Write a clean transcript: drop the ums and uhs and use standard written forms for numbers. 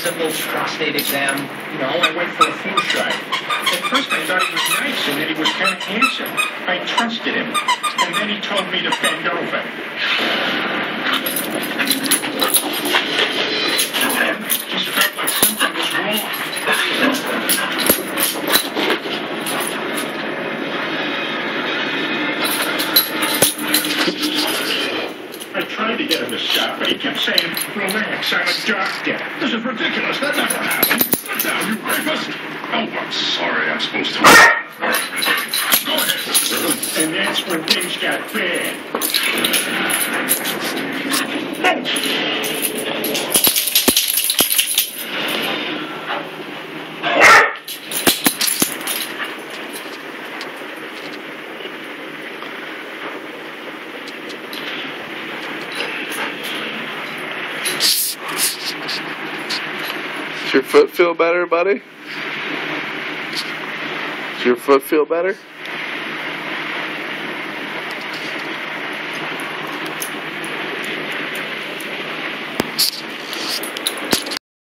simple prostate exam. I went for a flu shot. At first I thought he was nice and that he was kind of handsome. I trusted him. And then he told me to bend over. And then just felt like something was wrong. I tried to get him to stop, but he kept saying, relax, I'm a doctor. This is ridiculous. That never happened. Sit down, you rapist. Oh, I'm sorry. I'm supposed to. Go ahead. And that's when things got bad. Does your foot feel better, buddy? Does your foot feel better?